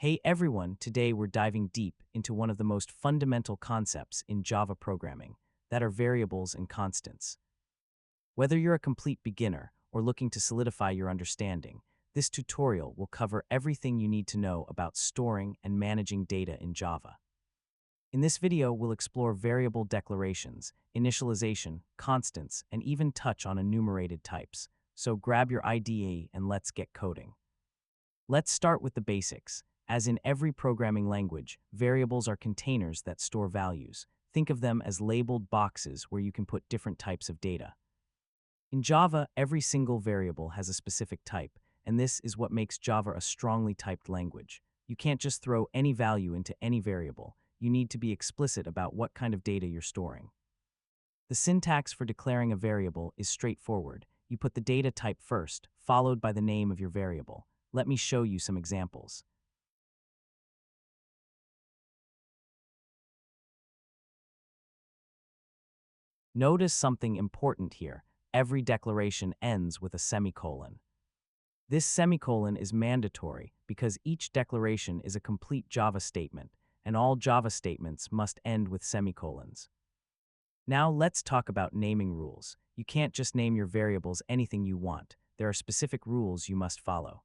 Hey everyone, today we're diving deep into one of the most fundamental concepts in Java programming, that are variables and constants. Whether you're a complete beginner or looking to solidify your understanding, this tutorial will cover everything you need to know about storing and managing data in Java. In this video, we'll explore variable declarations, initialization, constants, and even touch on enumerated types. So grab your IDE and let's get coding. Let's start with the basics. As in every programming language, variables are containers that store values. Think of them as labeled boxes where you can put different types of data. In Java, every single variable has a specific type, and this is what makes Java a strongly typed language. You can't just throw any value into any variable. You need to be explicit about what kind of data you're storing. The syntax for declaring a variable is straightforward. You put the data type first, followed by the name of your variable. Let me show you some examples. Notice something important here. Every declaration ends with a semicolon. This semicolon is mandatory because each declaration is a complete Java statement, and all Java statements must end with semicolons. Now let's talk about naming rules. You can't just name your variables anything you want. There are specific rules you must follow.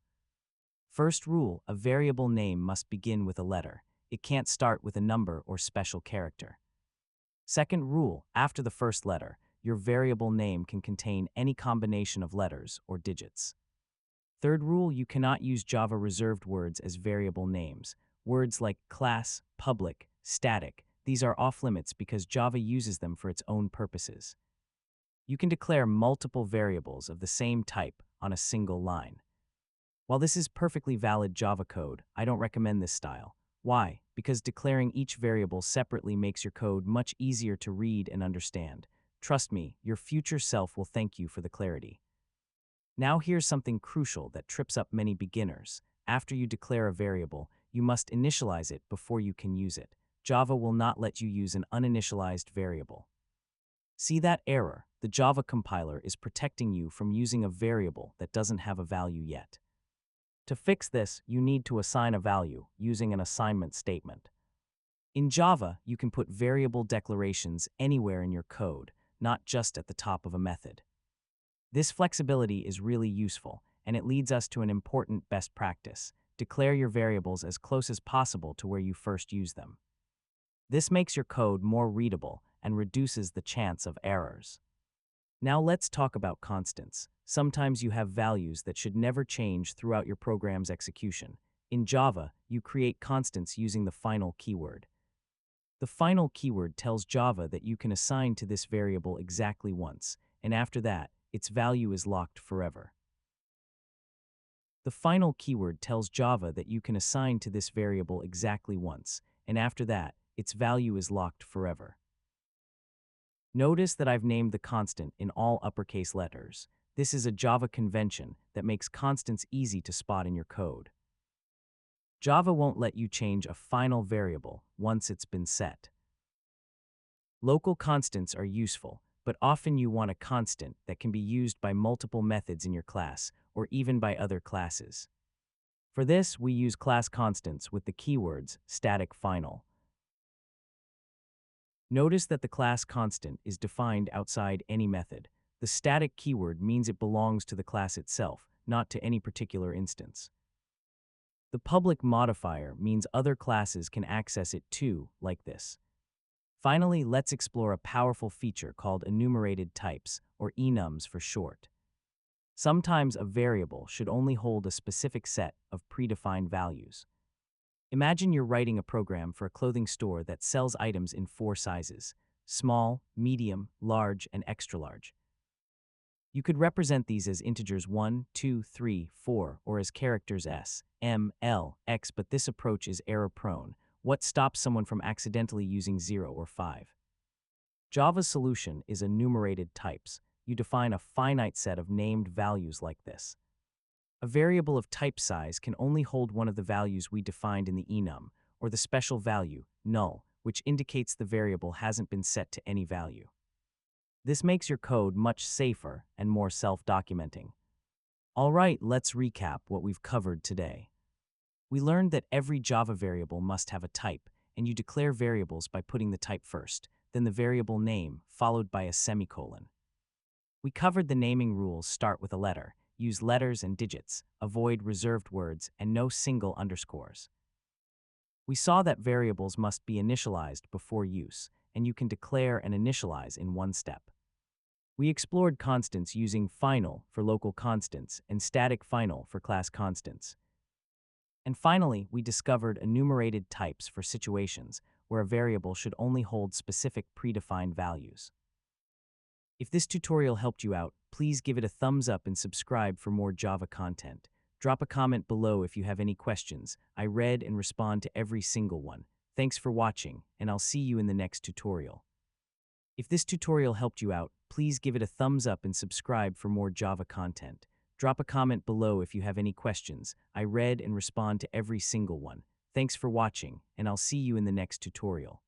First rule, a variable name must begin with a letter. It can't start with a number or special character. Second rule, after the first letter, your variable name can contain any combination of letters or digits. Third rule, you cannot use Java reserved words as variable names. Words like class, public, static, these are off limits because Java uses them for its own purposes. You can declare multiple variables of the same type on a single line. While this is perfectly valid Java code, I don't recommend this style. Why? Because declaring each variable separately makes your code much easier to read and understand. Trust me, your future self will thank you for the clarity. Now here's something crucial that trips up many beginners. After you declare a variable, you must initialize it before you can use it. Java will not let you use an uninitialized variable. See that error? The Java compiler is protecting you from using a variable that doesn't have a value yet. To fix this, you need to assign a value using an assignment statement. In Java, you can put variable declarations anywhere in your code, not just at the top of a method. This flexibility is really useful, and it leads us to an important best practice. Declare your variables as close as possible to where you first use them. This makes your code more readable and reduces the chance of errors. Now let's talk about constants. Sometimes you have values that should never change throughout your program's execution. In Java, you create constants using the final keyword. The final keyword tells Java that you can assign to this variable exactly once, and after that, its value is locked forever. The final keyword tells Java that you can assign to this variable exactly once, and after that, its value is locked forever. Notice that I've named the constant in all uppercase letters. This is a Java convention that makes constants easy to spot in your code. Java won't let you change a final variable once it's been set. Local constants are useful, but often you want a constant that can be used by multiple methods in your class or even by other classes. For this, we use class constants with the keywords static final. Notice that the class constant is defined outside any method. The static keyword means it belongs to the class itself, not to any particular instance. The public modifier means other classes can access it too, like this. Finally, let's explore a powerful feature called enumerated types, or enums for short. Sometimes a variable should only hold a specific set of predefined values. Imagine you're writing a program for a clothing store that sells items in 4 sizes: small, medium, large, and extra large. You could represent these as integers 1, 2, 3, 4, or as characters s, m, l, x, but this approach is error-prone. What stops someone from accidentally using 0 or 5? Java's solution is enumerated types. You define a finite set of named values like this. A variable of type size can only hold one of the values we defined in the enum, or the special value, null, which indicates the variable hasn't been set to any value. This makes your code much safer and more self-documenting. All right, let's recap what we've covered today. We learned that every Java variable must have a type, and you declare variables by putting the type first, then the variable name, followed by a semicolon. We covered the naming rules: start with a letter, use letters and digits, avoid reserved words, and no single underscores. We saw that variables must be initialized before use, and you can declare and initialize in one step. We explored constants using final for local constants and static final for class constants. And finally, we discovered enumerated types for situations where a variable should only hold specific predefined values. If this tutorial helped you out, please give it a thumbs up and subscribe for more Java content. Drop a comment below if you have any questions. I read and respond to every single one. Thanks for watching, and I'll see you in the next tutorial. If this tutorial helped you out, please give it a thumbs up and subscribe for more Java content. Drop a comment below if you have any questions. I read and respond to every single one. Thanks for watching, and I'll see you in the next tutorial.